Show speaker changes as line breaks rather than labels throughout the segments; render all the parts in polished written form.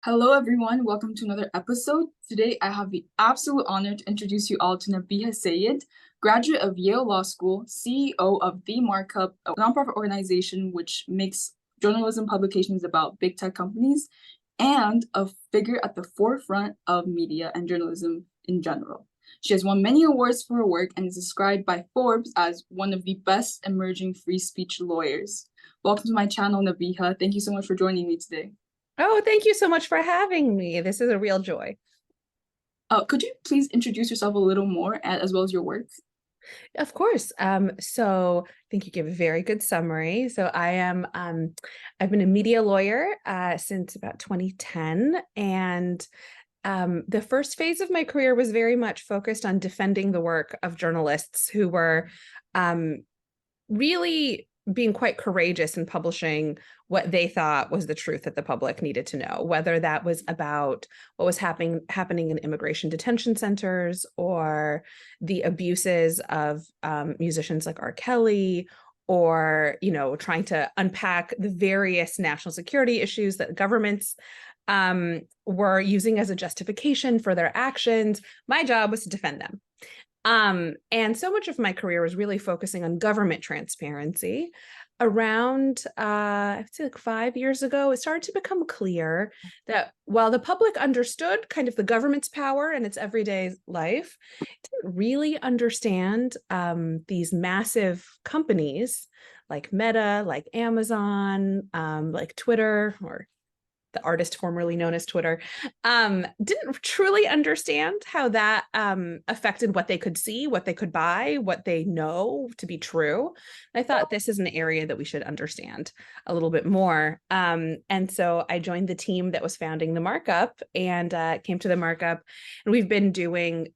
Hello, everyone. Welcome to another episode. Today, I have the absolute honor to introduce you all to Nabiha Syed, graduate of Yale Law School, CEO of the Markup, a nonprofit organization which makes journalism publications about big tech companies, and a figure at the forefront of media and journalism in general. She has won many awards for her work and is described by Forbes as one of the best emerging free speech lawyers. Welcome to my channel, Nabiha. Thank you so much for joining me today.
Oh, thank you so much for having me. This is a real joy.
Could you please introduce yourself a little more as well as your work?
Of course. So I think you give a very good summary. I've been a media lawyer since about 2010. And the first phase of my career was very much focused on defending the work of journalists who were really being quite courageous in publishing what they thought was the truth that the public needed to know, whether that was about what was happening in immigration detention centers or the abuses of musicians like R. Kelly, or trying to unpack the various national security issues that governments were using as a justification for their actions. My job was to defend them. And so much of my career was really focusing on government transparency. Around, I'd say like 5 years ago, it started to become clear that while the public understood kind of the government's power in its everyday life, it didn't really understand these massive companies like Meta, like Amazon, like Twitter, or the artist formerly known as Twitter, didn't truly understand how that affected what they could see, what they could buy, what they know to be true. And I thought this is an area that we should understand a little bit more. And so I joined the team that was founding the Markup and came to the Markup. And we've been doing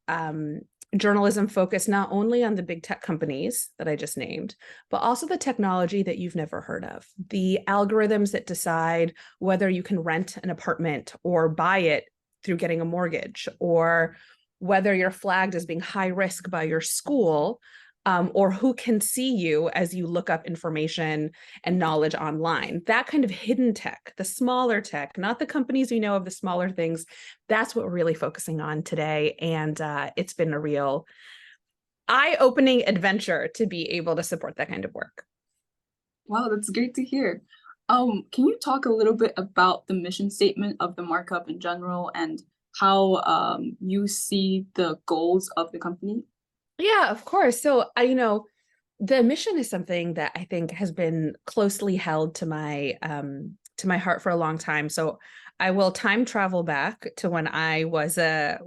journalism focused not only on the big tech companies that I just named, but also the technology that you've never heard of, the algorithms that decide whether you can rent an apartment or buy it through getting a mortgage, or whether you're flagged as being high risk by your school, or who can see you as you look up information and knowledge online. That kind of hidden tech, the smaller tech, not the companies we know of, the smaller things, that's what we're really focusing on today. And it's been a real eye-opening adventure to be able to support that kind of work.
Wow, that's great to hear. Can you talk a little bit about the mission statement of the Markup in general and how you see the goals of the company?
Yeah, of course. So the mission is something that I think has been closely held to my heart for a long time. So I will time travel back to when I was a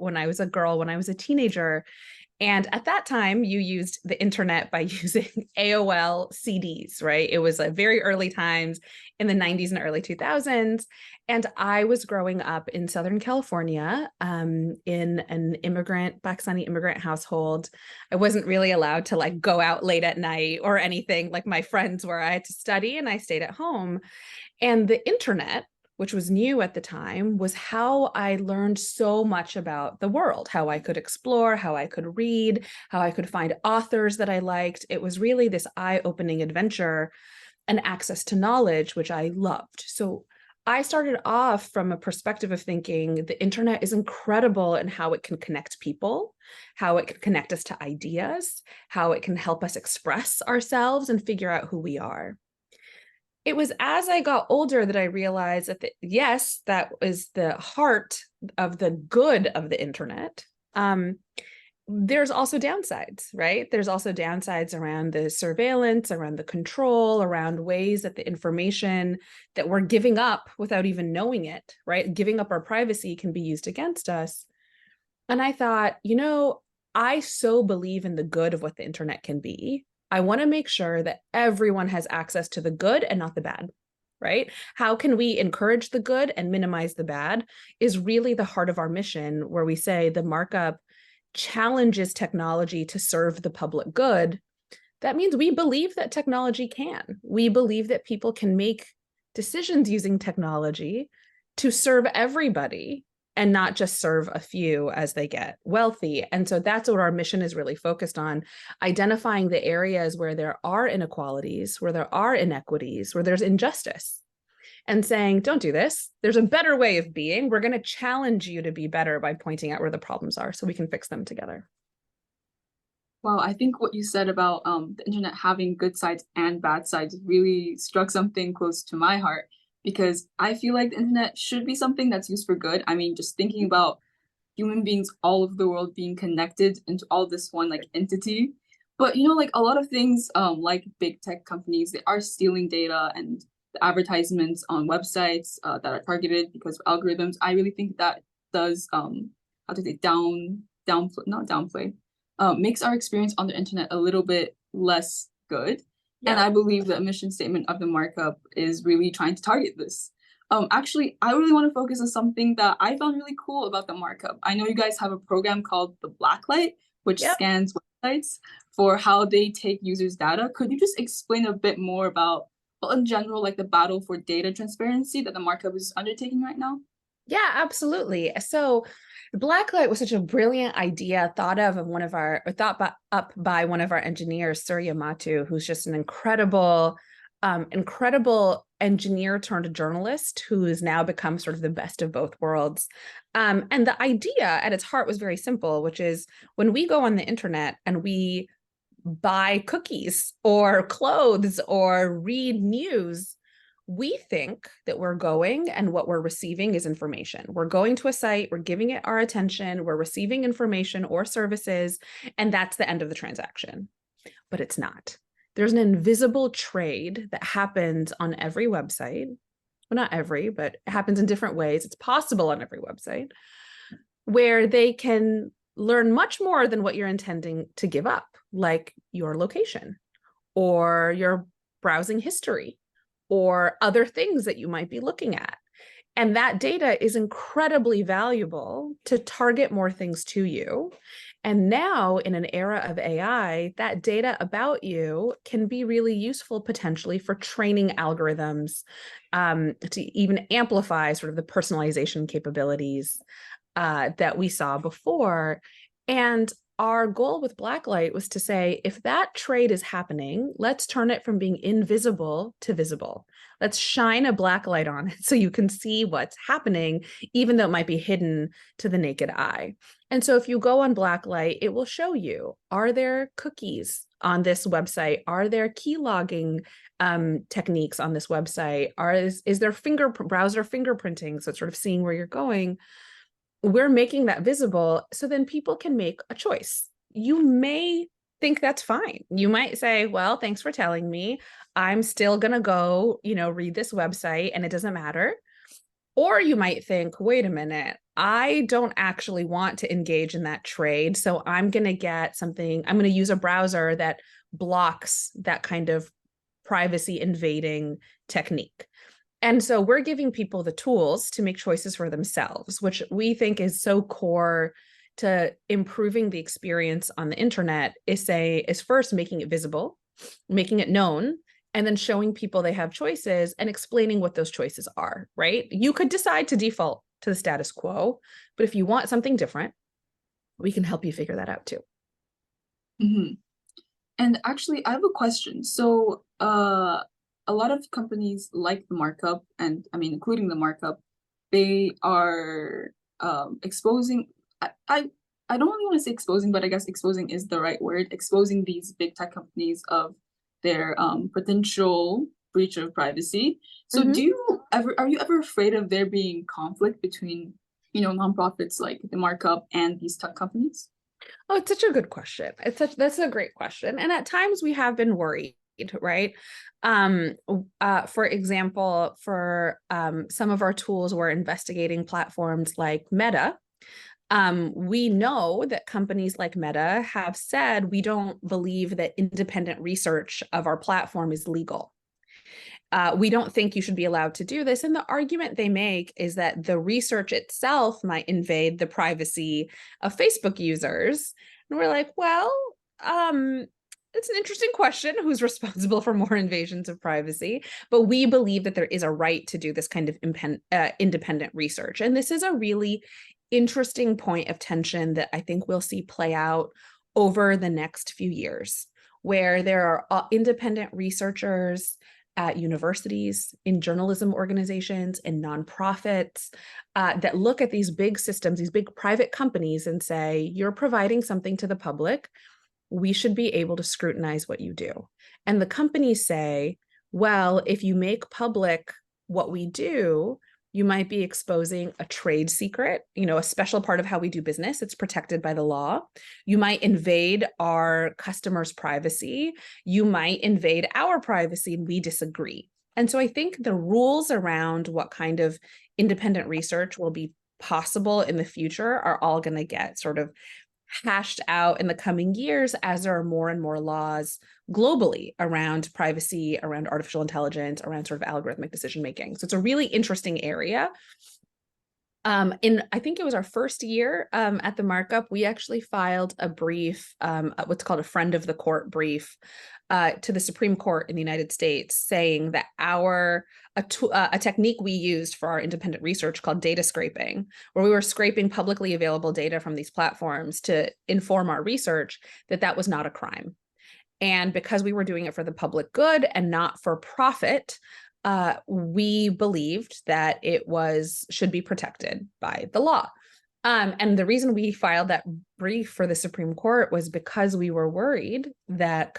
girl, when I was a teenager. And at that time, you used the internet by using AOL CDs, right? It was very early times in the 90s and early 2000s. And I was growing up in Southern California in an Pakistani immigrant household. I wasn't really allowed to go out late at night or anything like my friends were. I had to study and I stayed at home. And the internet, which was new at the time, was how I learned so much about the world, how I could explore, how I could read, how I could find authors that I liked. It was really this eye-opening adventure and access to knowledge, which I loved. So I started off from a perspective of thinking the internet is incredible in how it can connect people, how it can connect us to ideas, how it can help us express ourselves and figure out who we are. It was as I got older that I realized that, yes, that was the heart of the good of the internet. There's also downsides, right? There's also downsides around the surveillance, around the control, around ways that the information that we're giving up without even knowing it, right? Giving up our privacy can be used against us. And I thought, I so believe in the good of what the internet can be. I want to make sure that everyone has access to the good and not the bad, right? How can we encourage the good and minimize the bad is really the heart of our mission, where we say the Markup challenges technology to serve the public good. That means we believe that technology can. We believe that people can make decisions using technology to serve everybody and not just serve a few as they get wealthy. And so that's what our mission is really focused on, identifying the areas where there are inequalities, where there are inequities, where there's injustice, and saying, don't do this. There's a better way of being. We're going to challenge you to be better by pointing out where the problems are so we can fix them together.
Wow, I think what you said about the internet having good sides and bad sides really struck something close to my heart, because I feel like the internet should be something that's used for good. I mean, just thinking about human beings all over the world being connected into all this one like entity. But like a lot of things, like big tech companies, they are stealing data and the advertisements on websites that are targeted because of algorithms. I really think that does how to say downplay, not downplay, makes our experience on the internet a little bit less good.
Yeah.
And I believe the mission statement of the markup is really trying to target this. Actually, I really want to focus on something that I found really cool about the markup. I know you guys have a program called the Blacklight, which
Yep.
scans websites for how they take users' data. Could you just explain a bit more about, well, in general, like the battle for data transparency that the markup is undertaking right now?
Yeah, absolutely. So Blacklight was such a brilliant idea thought up by one of our engineers, Surya Matu, who's just an incredible engineer turned journalist who has now become sort of the best of both worlds. And the idea at its heart was very simple, which is when we go on the internet and we buy cookies or clothes or read news, we think that we're going and what we're receiving is information. We're going to a site, we're giving it our attention, we're receiving information or services, and that's the end of the transaction. But it's not. There's an invisible trade that happens on every website. Well, not every, but it happens in different ways. It's possible on every website where they can learn much more than what you're intending to give up, like your location or your browsing history or other things that you might be looking at. And that data is incredibly valuable to target more things to you. And now, in an era of AI, that data about you can be really useful potentially for training algorithms to even amplify sort of the personalization capabilities that we saw before. And our goal with Blacklight was to say, if that trade is happening, let's turn it from being invisible to visible. Let's shine a black light on it so you can see what's happening, even though it might be hidden to the naked eye. And so if you go on Blacklight, it will show you, are there cookies on this website? Are there key logging techniques on this website? Is there browser fingerprinting? So it's sort of seeing where you're going. We're making that visible so then people can make a choice. You may think that's fine. You might say, well, thanks for telling me. I'm still going to go, read this website and it doesn't matter. Or you might think, wait a minute, I don't actually want to engage in that trade. So I'm going to use a browser that blocks that kind of privacy invading technique. And so we're giving people the tools to make choices for themselves, which we think is so core to improving the experience on the internet, is first making it visible, making it known, and then showing people they have choices and explaining what those choices are, right? You could decide to default to the status quo, but if you want something different, we can help you figure that out too.
Mm-hmm. And actually, I have a question. So, a lot of companies like the markup, and I mean, including the markup, they are exposing. I don't really want to say exposing, but I guess exposing is the right word. Exposing these big tech companies of their potential breach of privacy. So, are you ever afraid of there being conflict between, nonprofits like the markup and these tech companies?
Oh, it's such a good question. That's a great question. And at times we have been worried, right? For example, for some of our tools, we're investigating platforms like Meta. We know that companies like Meta have said we don't believe that independent research of our platform is legal. We don't think you should be allowed to do this. And the argument they make is that the research itself might invade the privacy of Facebook users. And we're like, well, it's an interesting question, who's responsible for more invasions of privacy, but we believe that there is a right to do this kind of independent research. And this is a really interesting point of tension that I think we'll see play out over the next few years, where there are independent researchers at universities, in journalism organizations, in nonprofits that look at these big systems, these big private companies, and say, you're providing something to the public. We should be able to scrutinize what you do. And the companies say, well, if you make public what we do, you might be exposing a trade secret, a special part of how we do business. It's protected by the law. You might invade our customers' privacy. You might invade our privacy, and we disagree. And so I think the rules around what kind of independent research will be possible in the future are all going to get sort of hashed out in the coming years as there are more and more laws globally around privacy, around artificial intelligence, around sort of algorithmic decision making. So it's a really interesting area. I think it was our first year at the Markup, we actually filed a brief, what's called a friend of the court brief, to the Supreme Court in the United States, saying that a technique we used for our independent research called data scraping, where we were scraping publicly available data from these platforms to inform our research, that was not a crime. And because we were doing it for the public good and not for profit, we believed that it should be protected by the law. And the reason we filed that brief for the Supreme Court was because we were worried that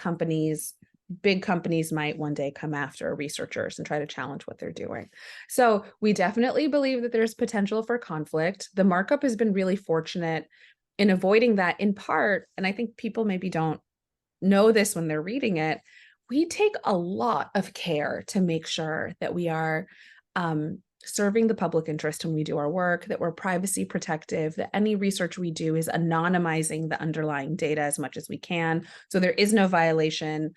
big companies might one day come after researchers and try to challenge what they're doing. So we definitely believe that there's potential for conflict. The Markup has been really fortunate in avoiding that, in part, and I think people maybe don't know this when they're reading it, we take a lot of care to make sure that we are serving the public interest when we do our work, that we're privacy protective, that any research we do is anonymizing the underlying data as much as we can. So there is no violation.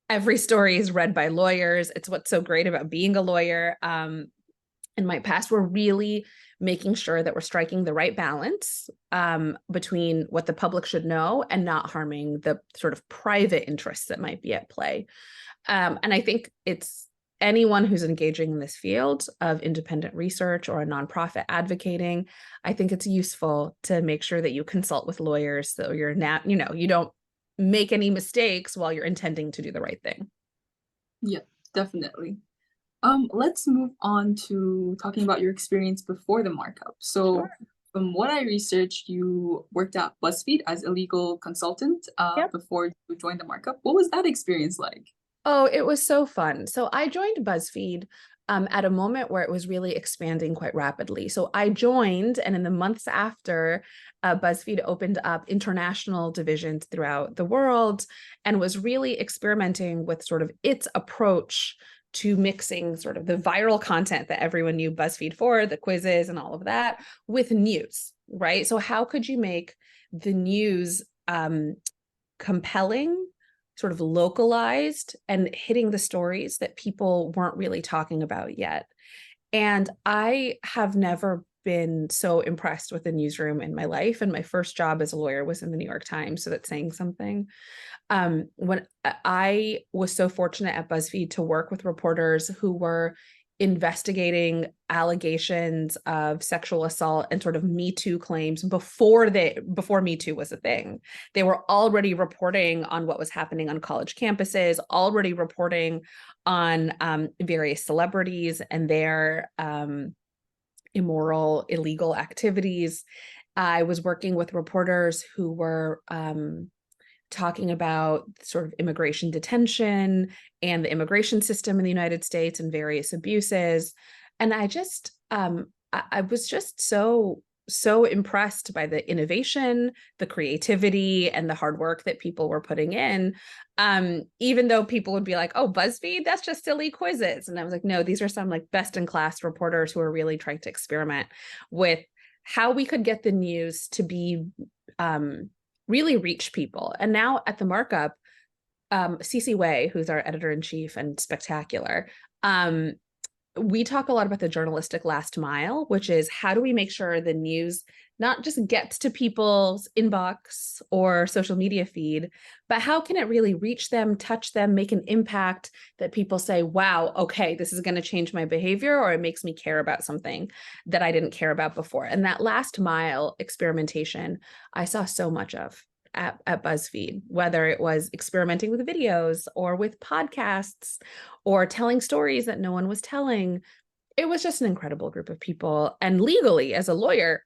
Every story is read by lawyers. It's what's so great about being a lawyer. In my past, we're really making sure that we're striking the right balance between what the public should know and not harming the sort of private interests that might be at play. And I think it's anyone who's engaging in this field of independent research or a nonprofit advocating, I think it's useful to make sure that you consult with lawyers so you're not, you don't make any mistakes while you're intending to do the right thing.
Yeah, definitely. Let's move on to talking about your experience before the Markup. So
Sure.
From what I researched, you worked at BuzzFeed as a legal consultant
Yep.
before you joined the Markup. What was that experience like?
Oh, it was so fun. So I joined BuzzFeed at a moment where it was really expanding quite rapidly. So I joined, and in the months after, BuzzFeed opened up international divisions throughout the world and was really experimenting with sort of its approach to mixing sort of the viral content that everyone knew BuzzFeed for, the quizzes and all of that, with news, right? So how could you make the news compelling, sort of localized, and hitting the stories that people weren't really talking about yet? And I have never been so impressed with the newsroom in my life. And my first job as a lawyer was in the New York Times, so that's saying something. When I was so fortunate at BuzzFeed to work with reporters who were investigating allegations of sexual assault and sort of Me Too claims before Me Too was a thing. They were already reporting on what was happening on college campuses, already reporting on various celebrities and their immoral, illegal activities. I was working with reporters who were talking about sort of immigration detention and the immigration system in the United States and various abuses. And I was just so impressed by the innovation, the creativity, and the hard work that people were putting in. Even though people would be like, oh, BuzzFeed, that's just silly quizzes. And I was like, no, these are some like best in class reporters who are really trying to experiment with how we could get the news to be really reach people. And now at the Markup, Cece Wei, who's our editor-in-chief and spectacular, we talk a lot about the journalistic last mile, which is how do we make sure the news not just gets to people's inbox or social media feed, but how can it really reach them, touch them, make an impact that people say, wow, okay, this is going to change my behavior, or it makes me care about something that I didn't care about before. And that last mile experimentation, I saw so much of. at BuzzFeed, whether it was experimenting with videos or with podcasts or telling stories that no one was telling. It was just an incredible group of people. And legally, as a lawyer,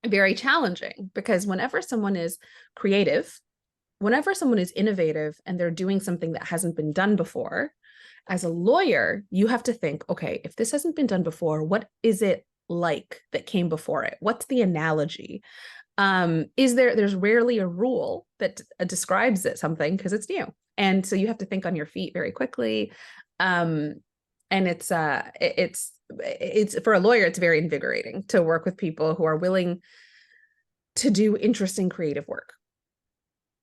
very challenging, because whenever someone is creative, whenever someone is innovative and they're doing something that hasn't been done before, as a lawyer, you have to think, okay, if this hasn't been done before, what is it like that came before it? What's the analogy? There's rarely a rule that describes it something because it's new. And so you have to think on your feet very quickly. And it's for a lawyer, it's very invigorating to work with people who are willing to do interesting creative work.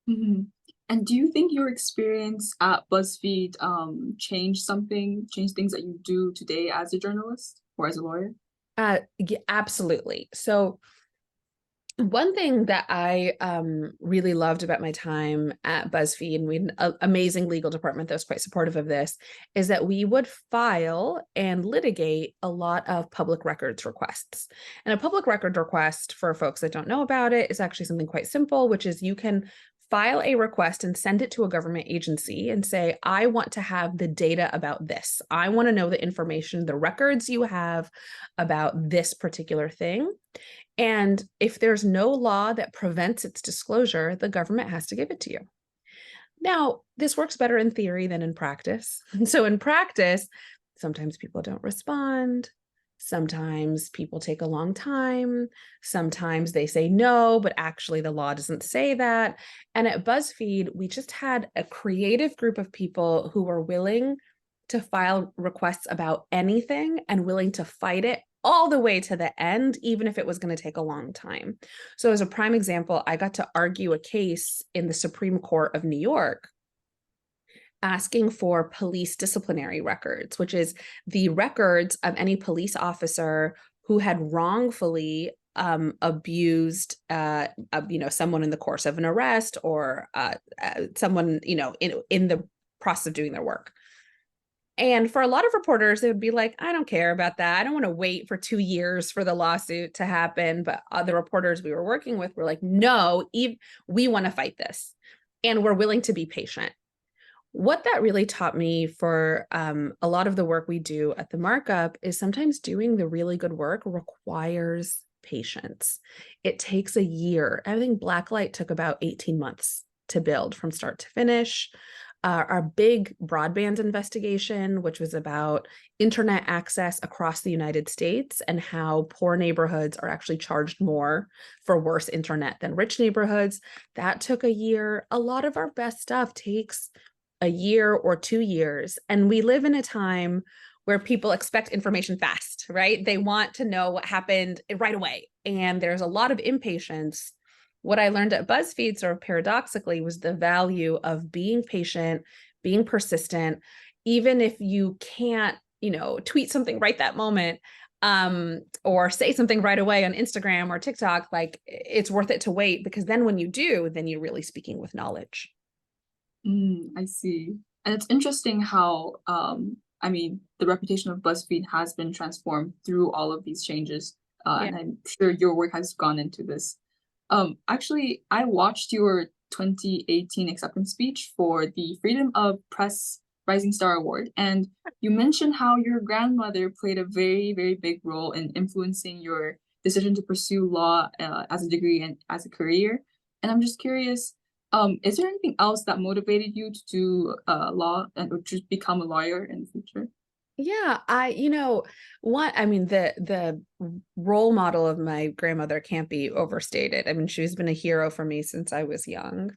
Mm-hmm. And do you think your experience at BuzzFeed changed things that you do today as a journalist or as a lawyer?
Yeah, absolutely. So one thing that I really loved about my time at BuzzFeed, and we had an amazing legal department that was quite supportive of this, is that we would file and litigate a lot of public records requests. And a public record request, for folks that don't know about it, is actually something quite simple, which is you can file a request and send it to a government agency and say, I want to have the data about this. I want to know the information, the records you have about this particular thing. And if there's no law that prevents its disclosure, the government has to give it to you. Now, this works better in theory than in practice. And so in practice, sometimes people don't respond. Sometimes people take a long time. Sometimes they say no, but actually the law doesn't say that. And at BuzzFeed, we just had a creative group of people who were willing to file requests about anything and willing to fight it all the way to the end, even if it was going to take a long time. So as a prime example, I got to argue a case in the Supreme Court of New York asking for police disciplinary records, which is the records of any police officer who had wrongfully abused someone in the course of an arrest or someone in the process of doing their work. And for a lot of reporters, they would be like, I don't care about that. I don't want to wait for 2 years for the lawsuit to happen. But the reporters we were working with were like, no, we want to fight this. And we're willing to be patient. What that really taught me for a lot of the work we do at the Markup is sometimes doing the really good work requires patience. It takes a year. I think Blacklight took about 18 months to build from start to finish. Our big broadband investigation, which was about internet access across the United States and how poor neighborhoods are actually charged more for worse internet than rich neighborhoods, that took a year. A lot of our best stuff takes a year or 2 years. And we live in a time where people expect information fast, right? They want to know what happened right away. And there's a lot of impatience. What I learned at BuzzFeed, sort of paradoxically, was the value of being patient, being persistent, even if you can't, tweet something right that moment, or say something right away on Instagram or TikTok, like it's worth it to wait, because then when you do, then you're really speaking with knowledge.
I see. And it's interesting how, the reputation of BuzzFeed has been transformed through all of these changes. And I'm sure your work has gone into this. Actually, I watched your 2018 acceptance speech for the Freedom of Press Rising Star Award, and you mentioned how your grandmother played a very, very big role in influencing your decision to pursue law as a degree and as a career. And I'm just curious, is there anything else that motivated you to do law and or just become a lawyer in the future?
Yeah, the role model of my grandmother can't be overstated. I mean, she's been a hero for me since I was young.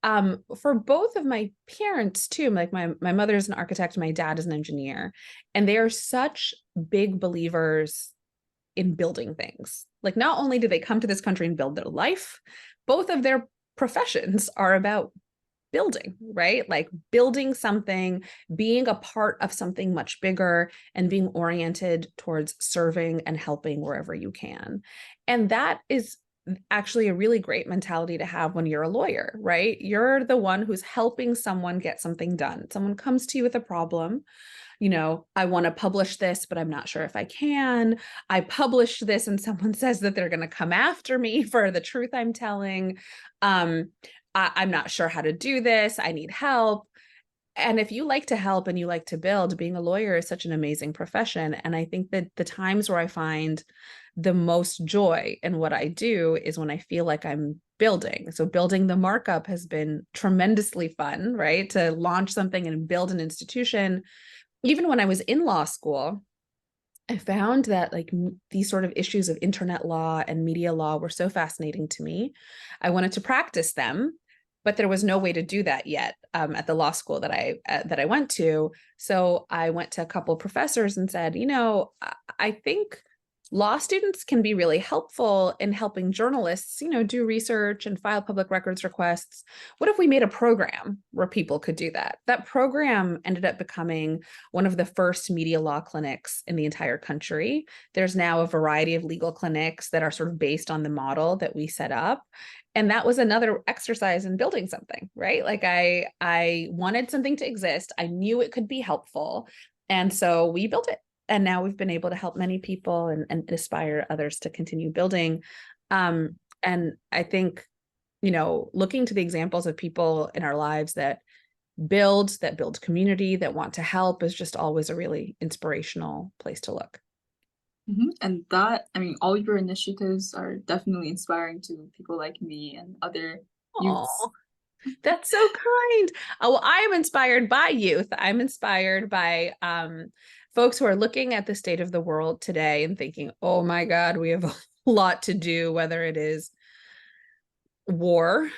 For both of my parents too, like my mother is an architect, my dad is an engineer, and they are such big believers in building things. Like, not only do they come to this country and build their life, both of their professions are about building, right? Like building something, being a part of something much bigger, and being oriented towards serving and helping wherever you can. And that is actually a really great mentality to have when you're a lawyer, right? You're the one who's helping someone get something done. Someone comes to you with a problem. I want to publish this, but I'm not sure if I can. I publish this and someone says that they're going to come after me for the truth I'm telling. I'm not sure how to do this. I need help. And if you like to help and you like to build, being a lawyer is such an amazing profession. And I think that the times where I find the most joy in what I do is when I feel like I'm building. So building the Markup has been tremendously fun, right? To launch something and build an institution. Even when I was in law school, I found that like these sort of issues of internet law and media law were so fascinating to me. I wanted to practice them, but there was no way to do that yet at the law school that I went to. So I went to a couple of professors and said, I think law students can be really helpful in helping journalists, do research and file public records requests. What if we made a program where people could do that? That program ended up becoming one of the first media law clinics in the entire country. There's now a variety of legal clinics that are sort of based on the model that we set up. And that was another exercise in building something, right? Like I wanted something to exist. I knew it could be helpful. And so we built it. And now we've been able to help many people and inspire others to continue building. And I think, looking to the examples of people in our lives that build community, that want to help is just always a really inspirational place to look.
And all your initiatives are definitely inspiring to people like me and other youths.
Oh, that's so kind. Oh, well, I am inspired by youth. I'm inspired by folks who are looking at the state of the world today and thinking, oh my God, we have a lot to do, whether it is war,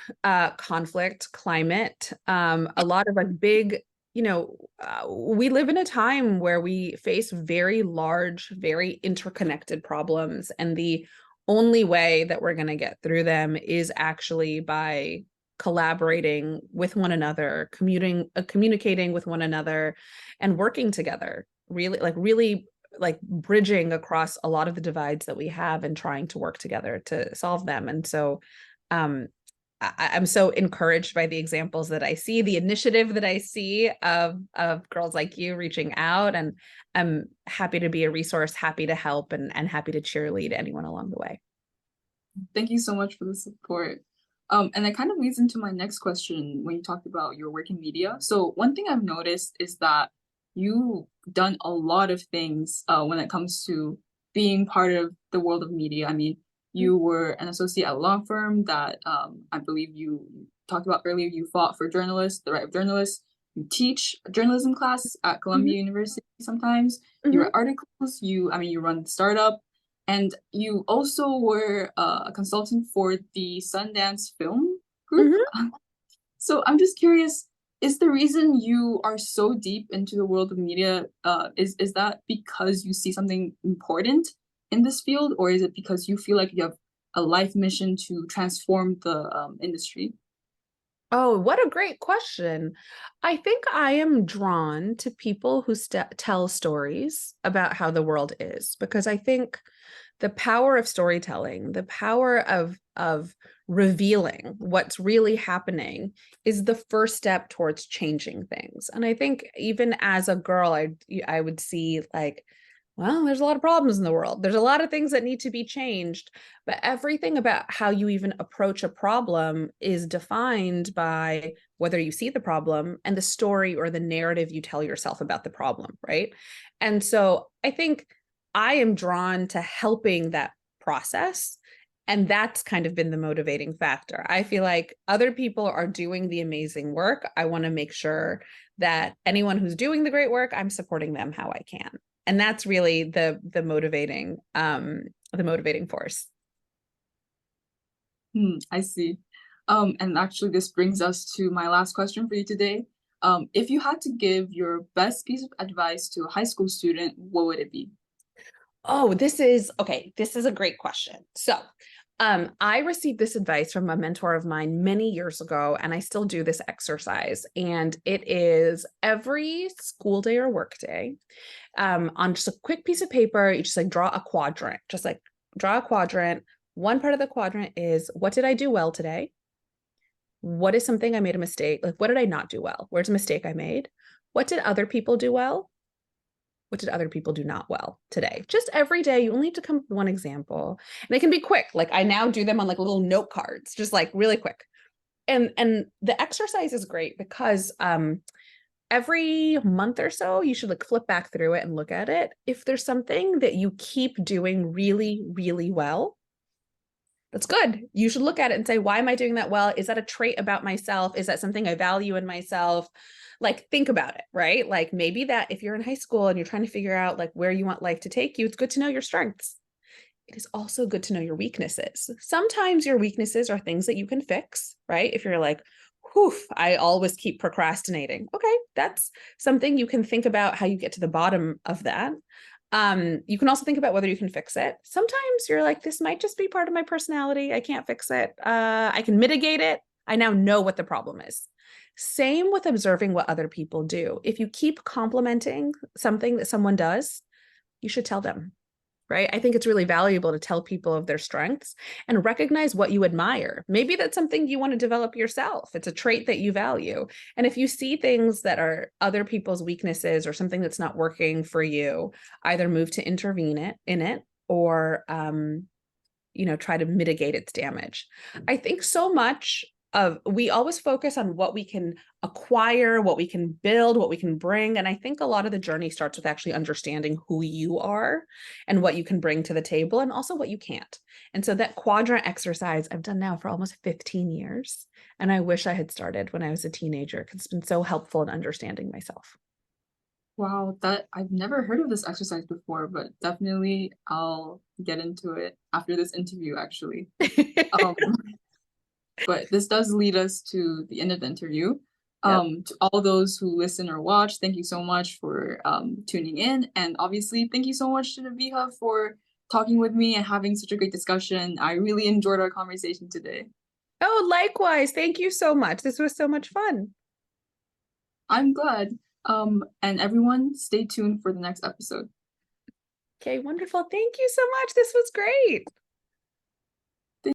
conflict, climate, a lot of like big, we live in a time where we face very large, very interconnected problems. And the only way that we're going to get through them is actually by collaborating with one another, communicating with one another, and working together, really like bridging across a lot of the divides that we have and trying to work together to solve them. And so I'm so encouraged by the examples that I see, the initiative that I see of girls like you reaching out, and I'm happy to be a resource, happy to help, and happy to cheerlead anyone along the way.
Thank you so much for the support. And that kind of leads into my next question when you talked about your work in media. So one thing I've noticed is that you've done a lot of things when it comes to being part of the world of media. I mean, you were an associate at a law firm that I believe you talked about earlier. You fought for journalists, the right of journalists. You teach a journalism class at Columbia University sometimes. You write articles. You run the startup. And you also were a consultant for the Sundance Film Group. So I'm just curious, is the reason you are so deep into the world of media, is that because you see something important in this field, or is it because you feel like you have a life mission to transform the industry?
Oh, what a great question. I think I am drawn to people who tell stories about how the world is, because I think the power of storytelling, the power of revealing what's really happening is the first step towards changing things. And I think even as a girl, I would see like, well, there's a lot of problems in the world. There's a lot of things that need to be changed, but everything about how you even approach a problem is defined by whether you see the problem and the story or the narrative you tell yourself about the problem, right? And so I think I am drawn to helping that process. And that's kind of been the motivating factor. I feel like other people are doing the amazing work. I want to make sure that anyone who's doing the great work, I'm supporting them how I can. And that's really the motivating force.
I see. And actually, this brings us to my last question for you today. If you had to give your best piece of advice to a high school student, what would it be?
Oh, this is a great question. So I received this advice from a mentor of mine many years ago, and I still do this exercise. And it is every school day or work day, on just a quick piece of paper, you just like draw a quadrant, One part of the quadrant is, what did I do well today? What is something I made a mistake? Like, what did I not do well? Where's a mistake I made? What did other people do well? what did other people do not well today? Just every day, you only have to come up with one example. And they can be quick. Like I now do them on like little note cards, just like really quick. And the exercise is great because every month or so, you should like flip back through it and look at it. If there's something that you keep doing really, really well, that's good. You should look at it and say, why am I doing that well? Is that a trait about myself? Is that something I value in myself? Like, think about it, right? Like maybe that if you're in high school and you're trying to figure out like where you want life to take you, it's good to know your strengths. It is also good to know your weaknesses. Sometimes your weaknesses are things that you can fix, right? If you're like, whew, I always keep procrastinating. Okay, that's something you can think about how you get to the bottom of that. You can also think about whether you can fix it. Sometimes you're like, this might just be part of my personality. I can't fix it. I can mitigate it. I now know what the problem is. Same with observing what other people do. If you keep complimenting something that someone does, you should tell them, right? I think it's really valuable to tell people of their strengths and recognize what you admire. Maybe that's something you want to develop yourself. It's a trait that you value. And if you see things that are other people's weaknesses or something that's not working for you, either move to intervene in it or, try to mitigate its damage. I think so much we always focus on what we can acquire, what we can build, what we can bring. And I think a lot of the journey starts with actually understanding who you are and what you can bring to the table and also what you can't. And so that quadrant exercise I've done now for almost 15 years. And I wish I had started when I was a teenager because it's been so helpful in understanding myself.
Wow, that I've never heard of this exercise before, but definitely I'll get into it after this interview, actually. Um, but this does lead us to the end of the interview.
Yep.
To all those who listen or watch, thank you so much for tuning in. And obviously, thank you so much to Nabiha for talking with me and having such a great discussion. I really enjoyed our conversation today.
Oh, likewise. Thank you so much. This was so much fun.
I'm glad. And everyone, stay tuned for the next episode.
Okay, wonderful. Thank you so much. This was great.